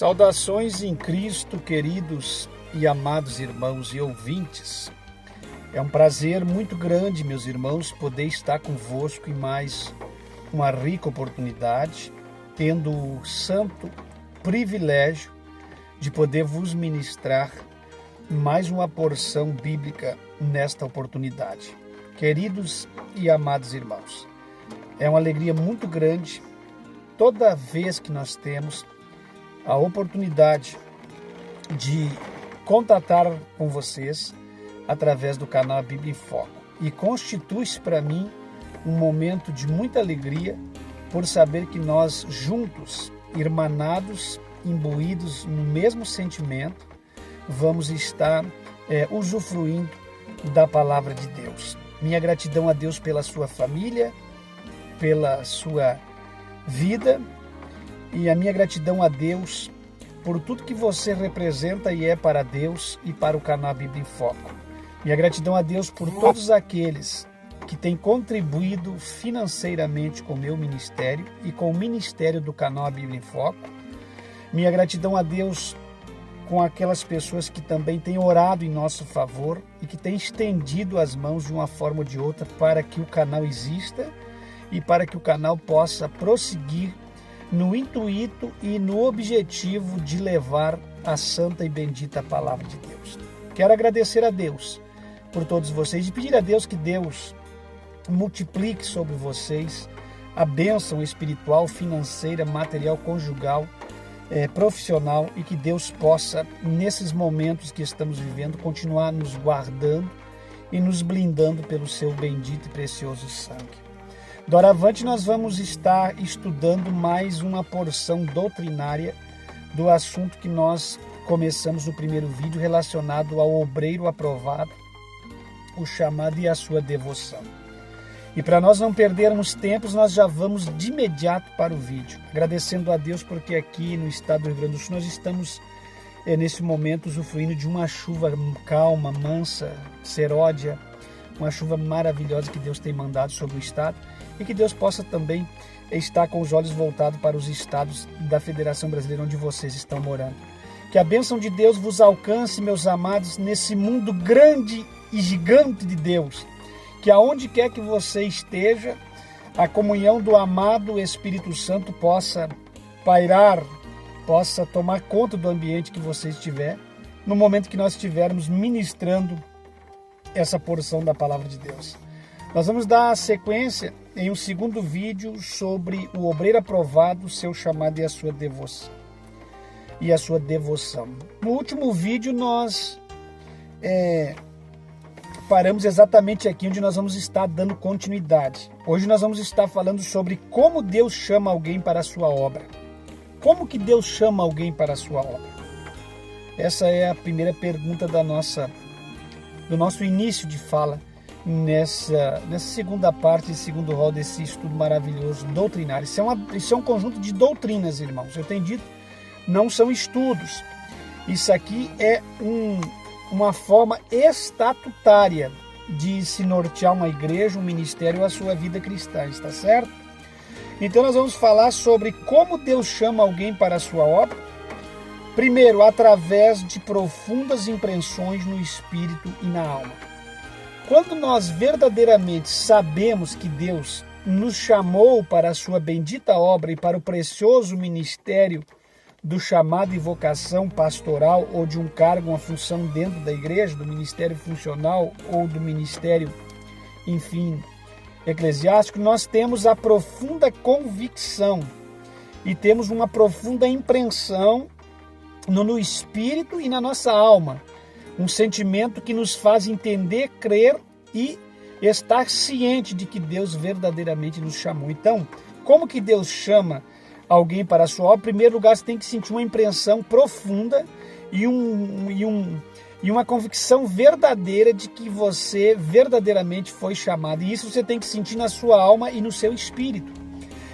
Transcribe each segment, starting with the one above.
Saudações em Cristo, queridos e amados irmãos e ouvintes. É um prazer muito grande, meus irmãos, poder estar convosco em mais uma rica oportunidade, tendo o santo privilégio de poder vos ministrar mais uma porção bíblica nesta oportunidade. Queridos e amados irmãos, é uma alegria muito grande toda vez que nós temos a oportunidade de contatar com vocês através do canal Bíblia em Foco. E constitui-se para mim um momento de muita alegria por saber que nós juntos, irmanados, imbuídos no mesmo sentimento, vamos estar usufruindo da palavra de Deus. Minha gratidão a Deus pela sua família, pela sua vida, e a minha gratidão a Deus por tudo que você representa e é para Deus e para o canal Bíblia em Foco. Minha gratidão a Deus por todos aqueles que têm contribuído financeiramente com o meu ministério e com o ministério do canal Bíblia em Foco. Minha gratidão a Deus com aquelas pessoas que também têm orado em nosso favor e que têm estendido as mãos de uma forma ou de outra para que o canal exista e para que o canal possa prosseguir no intuito e no objetivo de levar a santa e bendita palavra de Deus. Quero agradecer a Deus por todos vocês e pedir a Deus que Deus multiplique sobre vocês a bênção espiritual, financeira, material, conjugal, profissional, e que Deus possa, nesses momentos que estamos vivendo, continuar nos guardando e nos blindando pelo seu bendito e precioso sangue. Doravante nós vamos estar estudando mais uma porção doutrinária do assunto que nós começamos no primeiro vídeo, relacionado ao obreiro aprovado, o chamado e a sua devoção. E para nós não perdermos tempos, nós já vamos de imediato para o vídeo, agradecendo a Deus porque aqui no estado do Rio Grande do Sul nós estamos nesse momento usufruindo de uma chuva calma, mansa, seródia, uma chuva maravilhosa que Deus tem mandado sobre o estado, e que Deus possa também estar com os olhos voltados para os estados da Federação Brasileira onde vocês estão morando. Que a bênção de Deus vos alcance, meus amados, nesse mundo grande e gigante de Deus. Que aonde quer que você esteja, a comunhão do amado Espírito Santo possa pairar, possa tomar conta do ambiente que você estiver, no momento que nós estivermos ministrando essa porção da palavra de Deus. Nós vamos dar sequência em um segundo vídeo sobre o obreiro aprovado, seu chamado e a sua devoção. No último vídeo nós paramos exatamente aqui onde nós vamos estar dando continuidade. Hoje nós vamos estar falando sobre como Deus chama alguém para a sua obra. Como que Deus chama alguém para a sua obra? Essa é a primeira pergunta do nosso início de fala nessa segunda parte, segundo rol desse estudo maravilhoso doutrinário. Isso é um conjunto de doutrinas, irmãos. Eu tenho dito, não são estudos. Isso aqui é uma forma estatutária de se nortear uma igreja, um ministério, a sua vida cristã, está certo? Então nós vamos falar sobre como Deus chama alguém para a sua obra. Primeiro, através de profundas impressões no espírito e na alma. Quando nós verdadeiramente sabemos que Deus nos chamou para a sua bendita obra e para o precioso ministério do chamado e vocação pastoral, ou de um cargo, uma função dentro da igreja, do ministério funcional ou do ministério, enfim, eclesiástico, nós temos a profunda convicção e temos uma profunda impressão no espírito e na nossa alma, um sentimento que nos faz entender, crer e estar ciente de que Deus verdadeiramente nos chamou. Então, como que Deus chama alguém para a sua obra? Em primeiro lugar, você tem que sentir uma impressão profunda e uma convicção verdadeira de que você verdadeiramente foi chamado. E isso você tem que sentir na sua alma e no seu espírito.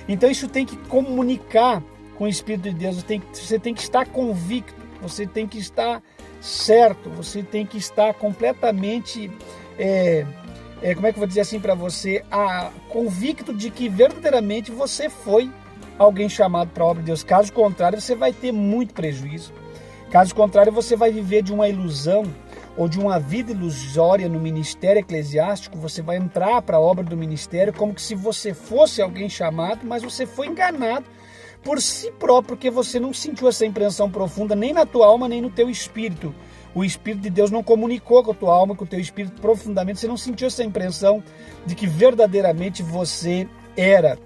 Então isso tem que comunicar com o Espírito de Deus. Você tem que estar convicto, você tem que estar certo, você tem que estar completamente, como é que eu vou dizer assim para você, convicto de que verdadeiramente você foi alguém chamado para a obra de Deus. Caso contrário, você vai ter muito prejuízo. Caso contrário, você vai viver de uma ilusão ou de uma vida ilusória no ministério eclesiástico. Você vai entrar para a obra do ministério como que se você fosse alguém chamado, mas você foi enganado por si próprio, porque você não sentiu essa impressão profunda nem na tua alma, nem no teu espírito. O Espírito de Deus não comunicou com a tua alma, com o teu espírito profundamente. Você não sentiu essa impressão de que verdadeiramente você era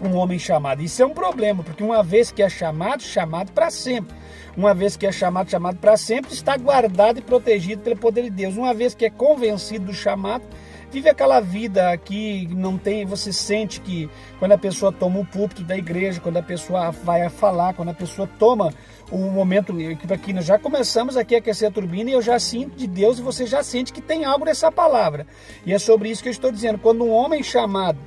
um homem chamado. Isso é um problema, porque uma vez que é chamado, chamado para sempre. Uma vez que é chamado, chamado para sempre, está guardado e protegido pelo poder de Deus. Uma vez que é convencido do chamado, vive aquela vida que não tem, você sente que quando a pessoa toma o púlpito da igreja, quando a pessoa vai a falar, quando a pessoa toma o momento, aqui nós já começamos aqui a aquecer a turbina e eu já sinto de Deus e você já sente que tem algo nessa palavra. E é sobre isso que eu estou dizendo. Quando um homem chamado,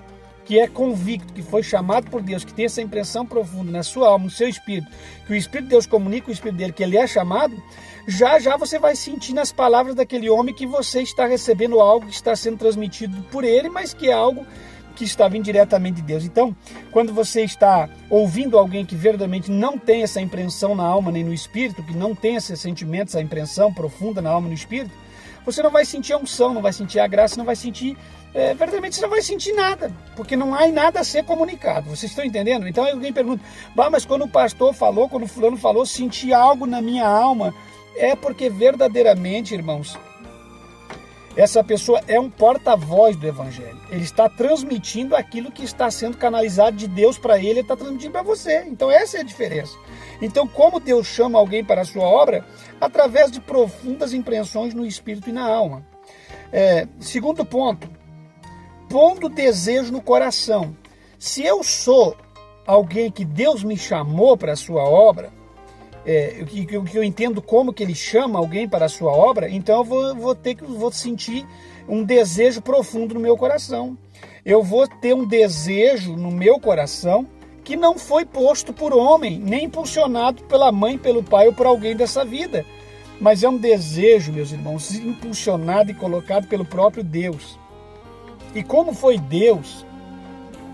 que é convicto, que foi chamado por Deus, que tem essa impressão profunda na sua alma, no seu espírito, que o Espírito de Deus comunica com o Espírito dele, que ele é chamado, já você vai sentir nas palavras daquele homem que você está recebendo algo que está sendo transmitido por ele, mas que é algo que está vindo diretamente de Deus. Então, quando você está ouvindo alguém que verdadeiramente não tem essa impressão na alma nem no espírito, que não tem esse sentimento, essa impressão profunda na alma e no espírito, você não vai sentir a unção, não vai sentir a graça, não vai sentir, verdadeiramente você não vai sentir nada, porque não há nada a ser comunicado. Vocês estão entendendo? Então alguém pergunta, mas quando o pastor falou, quando o fulano falou, senti algo na minha alma. É porque verdadeiramente, irmãos, essa pessoa é um porta-voz do Evangelho. Ele está transmitindo aquilo que está sendo canalizado de Deus para ele está transmitindo para você. Então essa é a diferença. Então como Deus chama alguém para a sua obra? Através de profundas impressões no espírito e na alma. Segundo ponto, pondo desejo no coração. Se eu sou alguém que Deus me chamou para a sua obra, que eu entendo como que ele chama alguém para a sua obra, então eu vou sentir um desejo profundo no meu coração. Eu vou ter um desejo no meu coração que não foi posto por homem, nem impulsionado pela mãe, pelo pai ou por alguém dessa vida. Mas é um desejo, meus irmãos, impulsionado e colocado pelo próprio Deus. E como foi Deus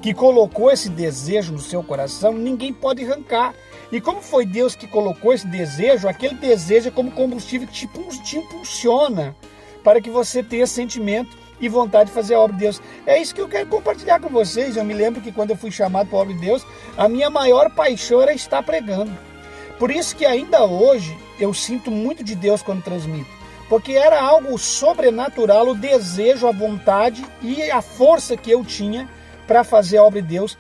que colocou esse desejo no seu coração, ninguém pode arrancar. E como foi Deus que colocou esse desejo, aquele desejo é como combustível que te impulsiona para que você tenha sentimento e vontade de fazer a obra de Deus. É isso que eu quero compartilhar com vocês. Eu me lembro que quando eu fui chamado para a obra de Deus, a minha maior paixão era estar pregando. Por isso que ainda hoje eu sinto muito de Deus quando transmito. Porque era algo sobrenatural, o desejo, a vontade e a força que eu tinha para fazer a obra de Deus,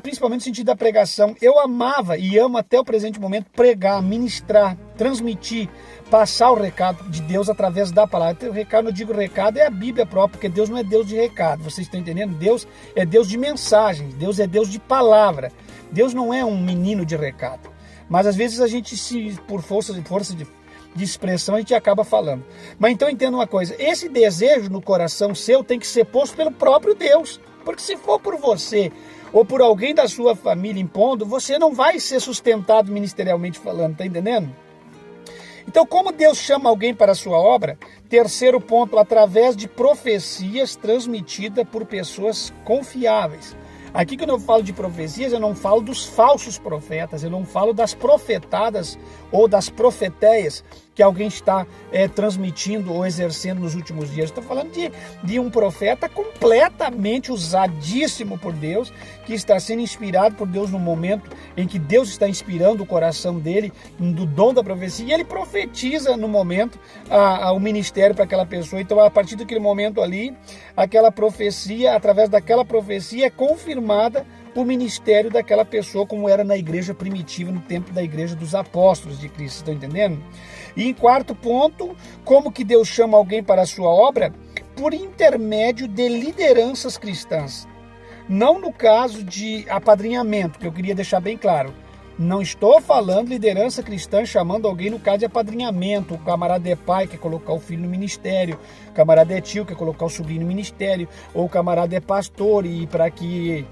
principalmente no sentido da pregação. Eu amava e amo até o presente momento pregar, ministrar, transmitir, passar o recado de Deus através da palavra. O recado, eu digo recado, é a Bíblia própria, porque Deus não é Deus de recado, vocês estão entendendo? Deus é Deus de mensagens, Deus é Deus de palavra. Deus não é um menino de recado. Mas às vezes a gente, por força de expressão, a gente acaba falando. Mas então entenda uma coisa, esse desejo no coração seu tem que ser posto pelo próprio Deus. Porque se for por você ou por alguém da sua família impondo, você não vai ser sustentado ministerialmente falando, tá entendendo? Então, como Deus chama alguém para a sua obra? Terceiro ponto, através de profecias transmitidas por pessoas confiáveis. Aqui quando eu falo de profecias, eu não falo dos falsos profetas, eu não falo das profetadas ou das profeteias que alguém está transmitindo ou exercendo nos últimos dias. Estou falando de um profeta completamente usadíssimo por Deus, que está sendo inspirado por Deus no momento em que Deus está inspirando o coração dele, do dom da profecia, e ele profetiza no momento o ministério para aquela pessoa. Então, a partir daquele momento ali, aquela profecia, através daquela profecia, é confirmada o ministério daquela pessoa, como era na igreja primitiva, no tempo da igreja dos apóstolos de Cristo, estão entendendo? E em quarto ponto, como que Deus chama alguém para a sua obra? Por intermédio de lideranças cristãs. Não no caso de apadrinhamento, que eu queria deixar bem claro. Não estou falando liderança cristã chamando alguém no caso de apadrinhamento. O camarada é pai, quer colocar o filho no ministério. O camarada é tio, quer colocar o sobrinho no ministério. Ou o camarada é pastor e para que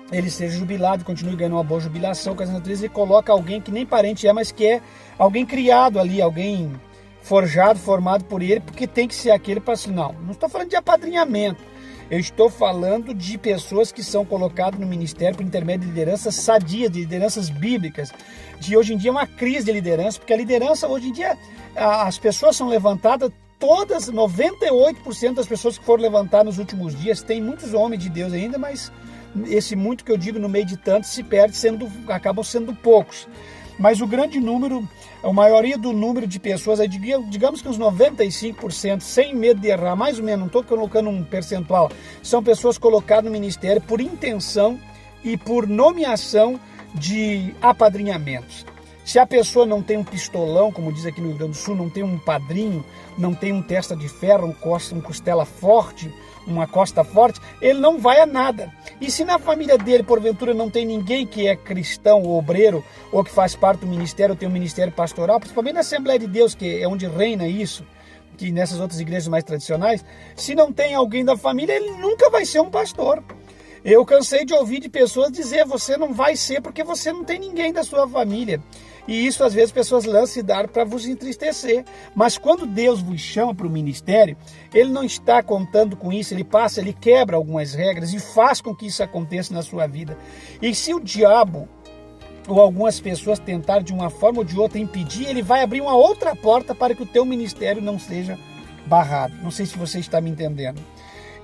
ele seja jubilado, continue ganhando uma boa jubilação, coisa natureza, e coloca alguém que nem parente é, mas que é alguém criado ali, alguém forjado, formado por ele, porque tem que ser aquele para assim, não estou falando de apadrinhamento. Eu estou falando de pessoas que são colocadas no ministério por intermédio de lideranças sadias, de lideranças bíblicas, de hoje em dia uma crise de liderança, porque a liderança hoje em dia, as pessoas são levantadas, todas, 98% das pessoas que foram levantadas nos últimos dias, tem muitos homens de Deus ainda, mas esse muito que eu digo no meio de tantos se perde, acabam sendo poucos. Mas o grande número, a maioria do número de pessoas, digamos que uns 95%, sem medo de errar, mais ou menos, não estou colocando um percentual, são pessoas colocadas no ministério por intenção e por nomeação de apadrinhamentos. Se a pessoa não tem um pistolão, como diz aqui no Rio Grande do Sul, não tem um padrinho, não tem um testa de ferro, um costela forte, uma costa forte, ele não vai a nada. E se na família dele, porventura, não tem ninguém que é cristão ou obreiro, ou que faz parte do ministério, ou tem um ministério pastoral, principalmente na Assembleia de Deus, que é onde reina isso, que nessas outras igrejas mais tradicionais, se não tem alguém da família, ele nunca vai ser um pastor. Eu cansei de ouvir de pessoas dizer, você não vai ser porque você não tem ninguém da sua família. E isso, às vezes, pessoas lançam e dar para vos entristecer. Mas quando Deus vos chama para o ministério, Ele não está contando com isso, Ele quebra algumas regras e faz com que isso aconteça na sua vida. E se o diabo ou algumas pessoas tentarem de uma forma ou de outra impedir, ele vai abrir uma outra porta para que o teu ministério não seja barrado. Não sei se você está me entendendo.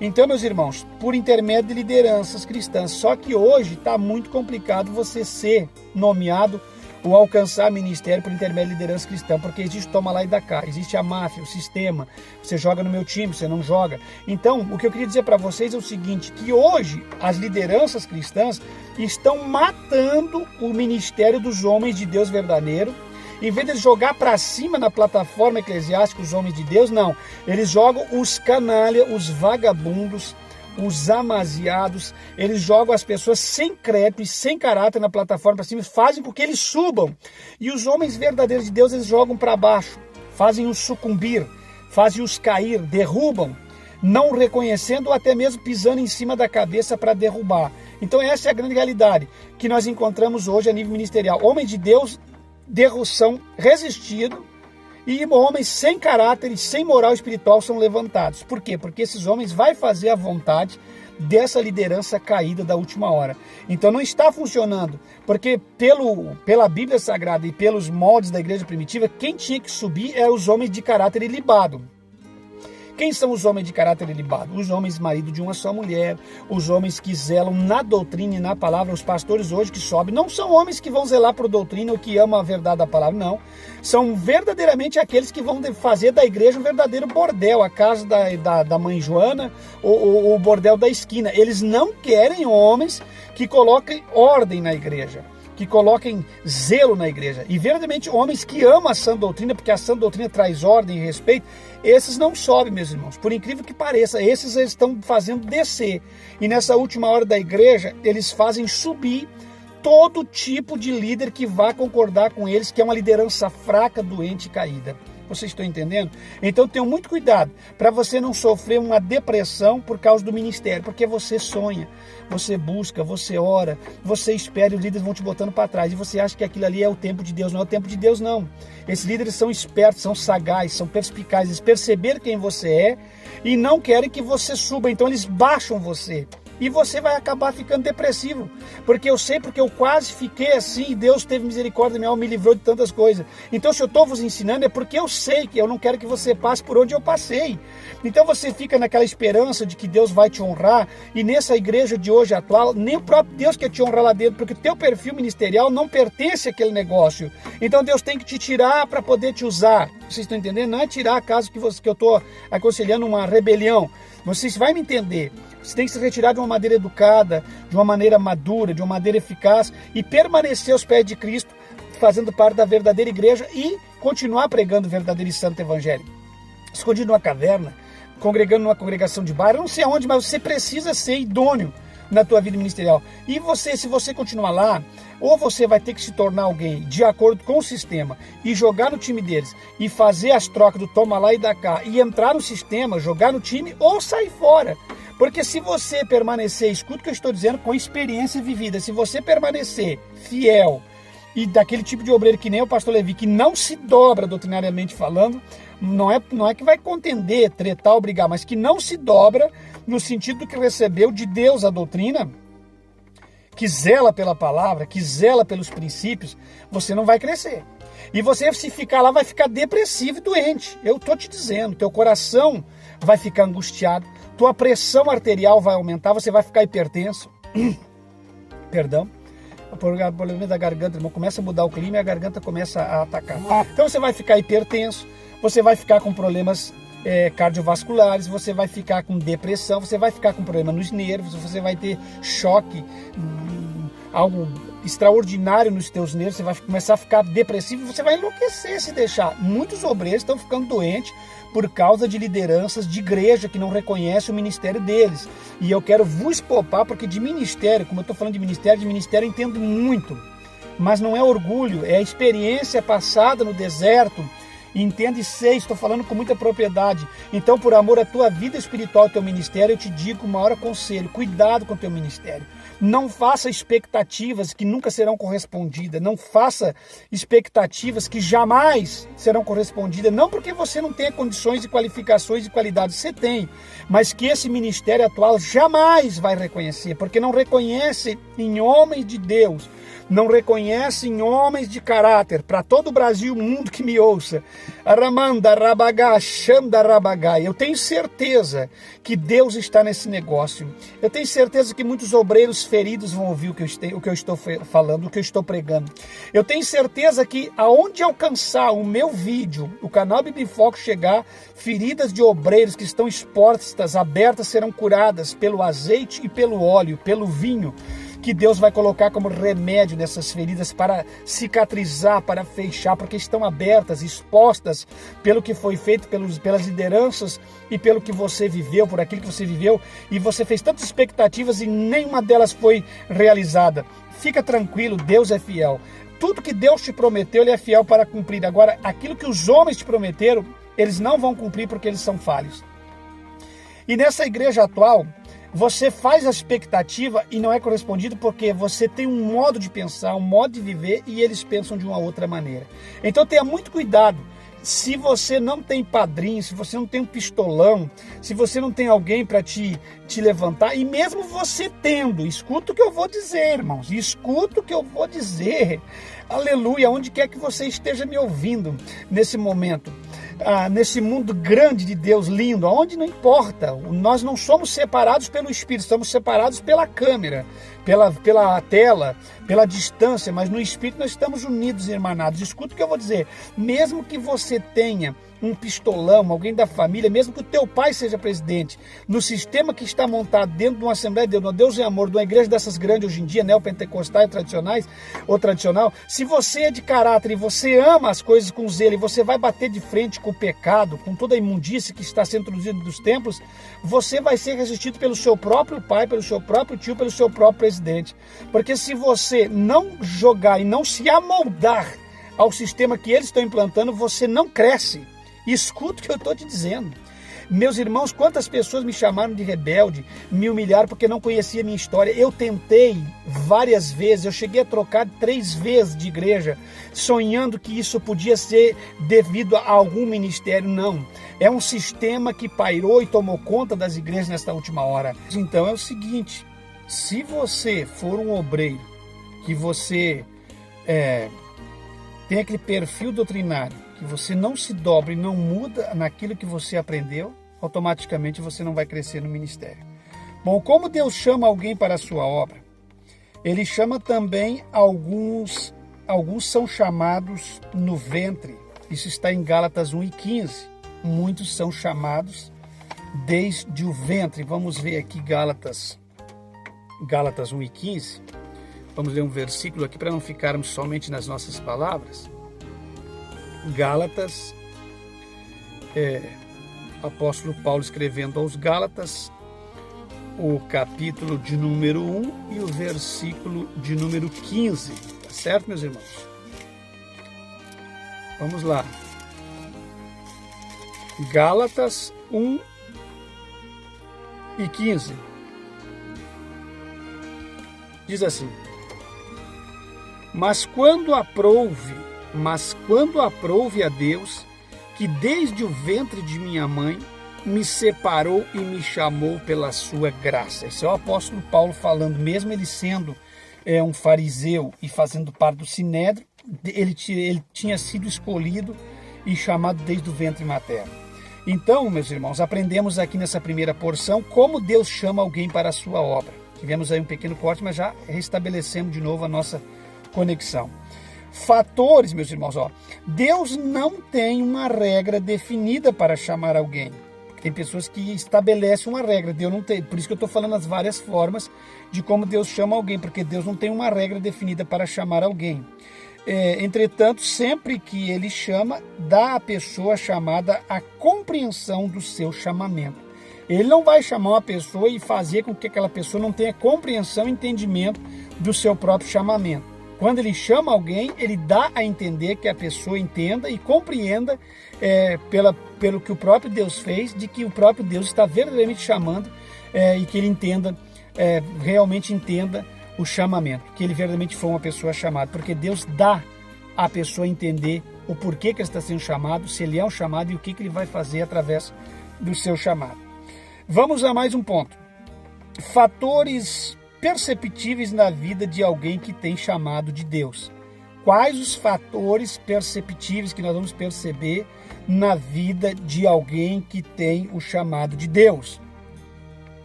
Então, meus irmãos, por intermédio de lideranças cristãs, só que hoje está muito complicado você ser nomeado ou alcançar ministério por intermédio de liderança cristã, porque existe toma lá e dá cá, existe a máfia, o sistema, você joga no meu time, você não joga. Então, o que eu queria dizer para vocês é o seguinte, que hoje as lideranças cristãs estão matando o ministério dos homens de Deus verdadeiro. Em vez de jogar para cima na plataforma eclesiástica os homens de Deus, não. Eles jogam os canalha, os vagabundos, os amaziados, eles jogam as pessoas sem crédito e sem caráter na plataforma para cima e fazem com que eles subam. E os homens verdadeiros de Deus, eles jogam para baixo, fazem os sucumbir, fazem os cair, derrubam, não reconhecendo ou até mesmo pisando em cima da cabeça para derrubar. Então essa é a grande realidade que nós encontramos hoje a nível ministerial. Homens de Deus são resistidos e homens sem caráter e sem moral espiritual são levantados. Por quê? Porque esses homens vão fazer a vontade dessa liderança caída da última hora. Então não está funcionando, porque pela Bíblia Sagrada e pelos moldes da igreja primitiva, quem tinha que subir eram os homens de caráter ilibado. Quem são os homens de caráter ilibado? Os homens marido de uma só mulher, os homens que zelam na doutrina e na palavra. Os pastores hoje que sobem não são homens que vão zelar por doutrina ou que amam a verdade da palavra, não. São verdadeiramente aqueles que vão fazer da igreja um verdadeiro bordel, a casa da mãe Joana ou o bordel da esquina. Eles não querem homens que coloquem ordem na igreja, que coloquem zelo na igreja. E verdadeiramente homens que amam a sã doutrina, porque a sã doutrina traz ordem e respeito, esses não sobem, meus irmãos. Por incrível que pareça, esses eles estão fazendo descer. E nessa última hora da igreja, eles fazem subir todo tipo de líder que vá concordar com eles, que é uma liderança fraca, doente e caída. Vocês estão entendendo? Então tenham muito cuidado para você não sofrer uma depressão por causa do ministério, porque você sonha, você busca, você ora, você espera e os líderes vão te botando para trás e você acha que aquilo ali é o tempo de Deus. Não é o tempo de Deus, não. Esses líderes são espertos, são sagazes, são perspicazes, eles perceberam quem você é e não querem que você suba, então eles baixam você. E você vai acabar ficando depressivo. Porque eu sei, porque eu quase fiquei assim e Deus teve misericórdia minha alma, me livrou de tantas coisas. Então se eu estou vos ensinando é porque eu sei que eu não quero que você passe por onde eu passei. Então você fica naquela esperança de que Deus vai te honrar. E nessa igreja de hoje atual, nem o próprio Deus quer te honrar lá dentro, porque o teu perfil ministerial não pertence àquele negócio. Então Deus tem que te tirar para poder te usar. Vocês estão entendendo? Não é tirar caso que eu estou aconselhando uma rebelião. Vocês vão me entender. Você tem que se retirar de uma maneira educada, de uma maneira madura, de uma maneira eficaz e permanecer aos pés de Cristo, fazendo parte da verdadeira igreja e continuar pregando o verdadeiro e santo evangelho. Escondido numa caverna, congregando numa congregação de bairro, não sei aonde, mas você precisa ser idôneo na tua vida ministerial. E você, se você continuar lá, ou você vai ter que se tornar alguém de acordo com o sistema e jogar no time deles e fazer as trocas do toma lá e dá cá e entrar no sistema, jogar no time ou sair fora. Porque se você permanecer, escuta o que eu estou dizendo com experiência vivida, se você permanecer fiel e daquele tipo de obreiro que nem o pastor Levi, que não se dobra doutrinariamente falando, não é que vai contender, tretar ou brigar, mas que não se dobra no sentido que recebeu de Deus a doutrina, que zela pela palavra, que zela pelos princípios, você não vai crescer. E você, se ficar lá, vai ficar depressivo e doente. Eu estou te dizendo, teu coração vai ficar angustiado, tua pressão arterial vai aumentar, você vai ficar hipertenso. Perdão. O problema da garganta, irmão, começa a mudar o clima e a garganta começa a atacar. Então você vai ficar hipertenso, você vai ficar com problemas cardiovasculares, você vai ficar com depressão, você vai ficar com problema nos nervos, você vai ter choque, algo extraordinário nos teus nervos, você vai começar a ficar depressivo, você vai enlouquecer se deixar. Muitos obreiros estão ficando doentes por causa de lideranças de igreja que não reconhecem o ministério deles. E eu quero vos poupar, porque de ministério, como eu estou falando de ministério eu entendo muito. Mas não é orgulho, é a experiência passada no deserto. Entende e sei, estou falando com muita propriedade. Então, por amor à tua vida espiritual, ao teu ministério, eu te digo o maior conselho: cuidado com o teu ministério. Não faça expectativas que nunca serão correspondidas. Não faça expectativas que jamais serão correspondidas. Não porque você não tenha condições e qualificações e qualidades. Você tem. Mas que esse ministério atual jamais vai reconhecer. Porque não reconhece em homens de Deus. Não reconhece em homens de caráter. Para todo o Brasil e o mundo que me ouça. Aramanda, Rabagá, Xanda, Rabagá. Eu tenho certeza que Deus está nesse negócio. Eu tenho certeza que muitos obreiros feridos vão ouvir o que eu estou falando, o que eu estou pregando. Eu tenho certeza que aonde alcançar o meu vídeo, o canal Biblifoco chegar, feridas de obreiros que estão expostas, abertas, serão curadas pelo azeite e pelo óleo, pelo vinho, que Deus vai colocar como remédio nessas feridas para cicatrizar, para fechar, porque estão abertas, expostas pelo que foi feito pelas lideranças e pelo que você viveu, por aquilo que você viveu, e você fez tantas expectativas e nenhuma delas foi realizada. Fica tranquilo, Deus é fiel. Tudo que Deus te prometeu, Ele é fiel para cumprir. Agora, aquilo que os homens te prometeram, eles não vão cumprir porque eles são falhos. E nessa igreja atual, você faz a expectativa e não é correspondido porque você tem um modo de pensar, um modo de viver e eles pensam de uma outra maneira. Então tenha muito cuidado. Se você não tem padrinho, se você não tem um pistolão, se você não tem alguém para te levantar, e mesmo você tendo, escuta o que eu vou dizer, irmãos, escuta o que eu vou dizer, aleluia, onde quer que você esteja me ouvindo nesse momento. Nesse mundo grande de Deus lindo, aonde não importa, nós não somos separados pelo Espírito, estamos separados pela câmera, pela tela, pela distância, mas no Espírito nós estamos unidos e irmanados. Escuta o que eu vou dizer, mesmo que você tenha um pistolão, alguém da família, mesmo que o teu pai seja presidente, no sistema que está montado dentro de uma Assembleia de Deus, no Deus é Amor, de uma igreja dessas grandes hoje em dia, neopentecostais, tradicionais ou tradicional, se você é de caráter e você ama as coisas com zelo e você vai bater de frente com o pecado, com toda a imundície que está sendo introduzido dos templos, você vai ser resistido pelo seu próprio pai, pelo seu próprio tio, pelo seu próprio presidente. Porque se você não jogar e não se amoldar ao sistema que eles estão implantando, você não cresce. Escuta o que eu estou te dizendo. Meus irmãos, quantas pessoas me chamaram de rebelde, me humilharam porque não conhecia a minha história. Eu tentei várias vezes, eu cheguei a trocar 3 vezes de igreja, sonhando que isso podia ser devido a algum ministério. Não, é um sistema que pairou e tomou conta das igrejas nesta última hora. Então é o seguinte, se você for um obreiro, que você tem aquele perfil doutrinário, que você não se dobra e não muda naquilo que você aprendeu, automaticamente você não vai crescer no ministério. Bom, como Deus chama alguém para a sua obra? Ele chama também alguns são chamados no ventre. Isso está em Gálatas 1:15. Muitos são chamados desde o ventre. Vamos ver aqui Gálatas 1:15. Vamos ler um versículo aqui para não ficarmos somente nas nossas palavras. Gálatas, apóstolo Paulo escrevendo aos Gálatas, o capítulo de número 1 e o versículo de número 15. Tá certo, meus irmãos? Vamos lá. Gálatas 1:15. Diz assim: Mas quando aprouve a Deus, que desde o ventre de minha mãe me separou e me chamou pela sua graça. Esse é o apóstolo Paulo falando, mesmo ele sendo um fariseu e fazendo parte do Sinédrio, ele tinha sido escolhido e chamado desde o ventre materno. Então, meus irmãos, aprendemos aqui nessa primeira porção como Deus chama alguém para a sua obra. Tivemos aí um pequeno corte, mas já restabelecemos de novo a nossa conexão. Fatores, meus irmãos, Deus não tem uma regra definida para chamar alguém. Tem pessoas que estabelecem uma regra, Deus não tem. Por isso que eu estou falando as várias formas de como Deus chama alguém, porque Deus não tem uma regra definida para chamar alguém. Entretanto, sempre que ele chama, dá à pessoa chamada a compreensão do seu chamamento. Ele não vai chamar uma pessoa e fazer com que aquela pessoa não tenha compreensão e entendimento do seu próprio chamamento. Quando ele chama alguém, ele dá a entender que a pessoa entenda e compreenda pelo que o próprio Deus fez, de que o próprio Deus está verdadeiramente chamando e que ele entenda, realmente entenda o chamamento, que ele verdadeiramente foi uma pessoa chamada, porque Deus dá à pessoa entender o porquê que ele está sendo chamado, se ele é um chamado e o que ele vai fazer através do seu chamado. Vamos a mais um ponto. Fatores perceptíveis na vida de alguém que tem chamado de Deus. Quais os fatores perceptíveis que nós vamos perceber na vida de alguém que tem o chamado de Deus?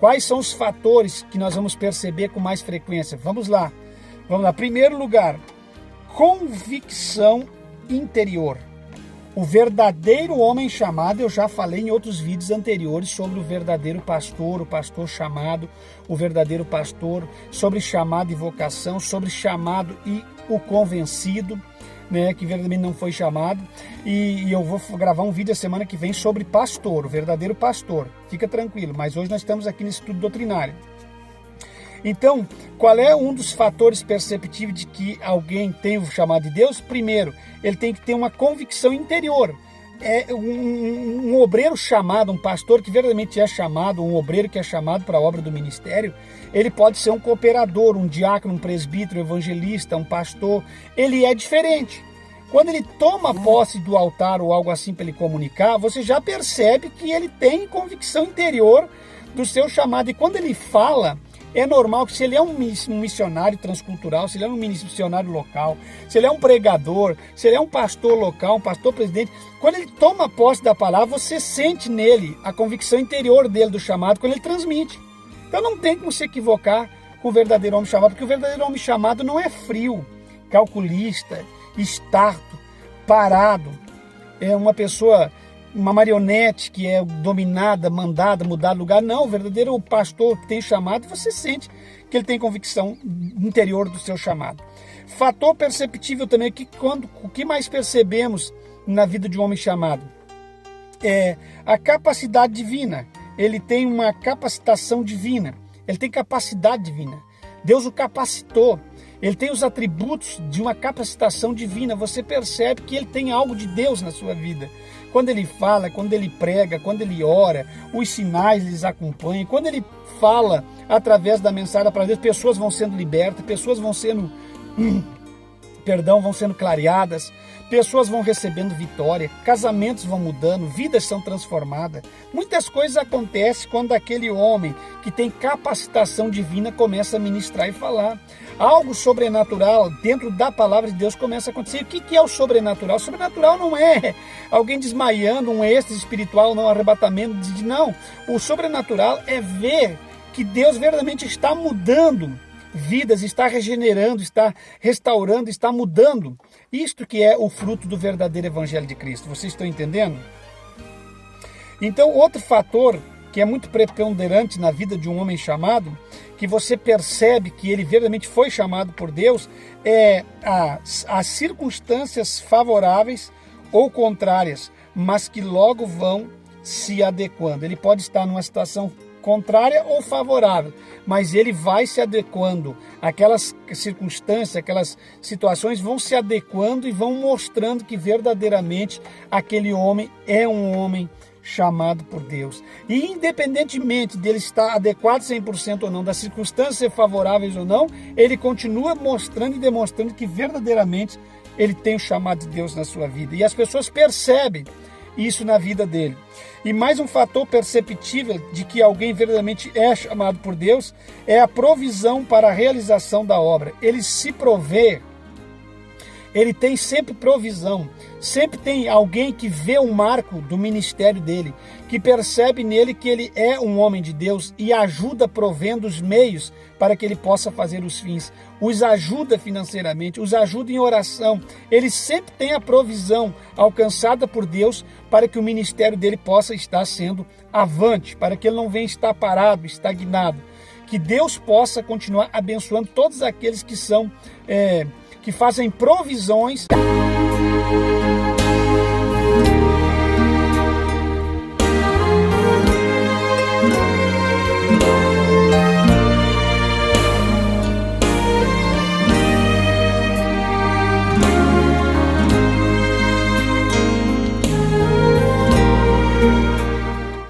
Quais são os fatores que nós vamos perceber com mais frequência? Vamos lá. Primeiro lugar, convicção interior. O verdadeiro homem chamado, eu já falei em outros vídeos anteriores sobre o verdadeiro pastor, o pastor chamado, o verdadeiro pastor, sobre chamado e vocação, sobre chamado e o convencido, que verdadeiramente não foi chamado. E eu vou gravar um vídeo a semana que vem sobre pastor, o verdadeiro pastor. Fica tranquilo, mas hoje nós estamos aqui no estudo doutrinário. Então, qual é um dos fatores perceptíveis de que alguém tem o chamado de Deus? Primeiro, ele tem que ter uma convicção interior. Um obreiro chamado, um pastor que verdadeiramente é chamado, um obreiro que é chamado para a obra do ministério, ele pode ser um cooperador, um diácono, um presbítero, um evangelista, um pastor. Ele é diferente. Quando ele toma posse do altar ou algo assim para ele comunicar, você já percebe que ele tem convicção interior do seu chamado. E quando ele fala, é normal que se ele é um missionário transcultural, se ele é um missionário local, se ele é um pregador, se ele é um pastor local, um pastor presidente, quando ele toma posse da palavra, você sente nele a convicção interior dele do chamado quando ele transmite. Então não tem como se equivocar com o verdadeiro homem chamado, porque o verdadeiro homem chamado não é frio, calculista, estarto, parado, é uma pessoa, uma marionete que é dominada, mandada, mudar de lugar. Não, o verdadeiro pastor que tem chamado, você sente que ele tem convicção interior do seu chamado. Fator perceptível também, o que mais percebemos na vida de um homem chamado? É a capacidade divina. Ele tem uma capacitação divina, ele tem capacidade divina. Deus o capacitou. Ele tem os atributos de uma capacitação divina. Você percebe que ele tem algo de Deus na sua vida. Quando ele fala, quando ele prega, quando ele ora, os sinais lhes acompanham. Quando ele fala através da mensagem para Deus, pessoas vão sendo libertas, pessoas vão sendo, vão sendo clareadas, pessoas vão recebendo vitória, casamentos vão mudando, vidas são transformadas. Muitas coisas acontecem quando aquele homem que tem capacitação divina começa a ministrar e falar. Algo sobrenatural dentro da palavra de Deus começa a acontecer. O que é o sobrenatural? O sobrenatural não é alguém desmaiando, um êxtase espiritual, não, um arrebatamento. Não, o sobrenatural é ver que Deus verdadeiramente está mudando vidas, está regenerando, está restaurando, está mudando. Isto que é o fruto do verdadeiro evangelho de Cristo. Vocês estão entendendo? Então, outro fator que é muito preponderante na vida de um homem chamado, que você percebe que ele verdadeiramente foi chamado por Deus, é as circunstâncias favoráveis ou contrárias, mas que logo vão se adequando. Ele pode estar numa situação contrária ou favorável, mas ele vai se adequando. Aquelas circunstâncias, aquelas situações vão se adequando e vão mostrando que verdadeiramente aquele homem é um homem chamado por Deus. E independentemente dele estar adequado 100% ou não, das circunstâncias ser favoráveis ou não, ele continua mostrando e demonstrando que verdadeiramente ele tem o chamado de Deus na sua vida. E as pessoas percebem isso na vida dele. E mais um fator perceptível de que alguém verdadeiramente é chamado por Deus é a provisão para a realização da obra. Ele se provê, ele tem sempre provisão, sempre tem alguém que vê um marco do ministério dele, que percebe nele que ele é um homem de Deus e ajuda provendo os meios para que ele possa fazer os fins, os ajuda financeiramente, os ajuda em oração. Ele sempre tem a provisão alcançada por Deus para que o ministério dele possa estar sendo avante, para que ele não venha estar parado, estagnado. Que Deus possa continuar abençoando todos aqueles que são que fazem provisões.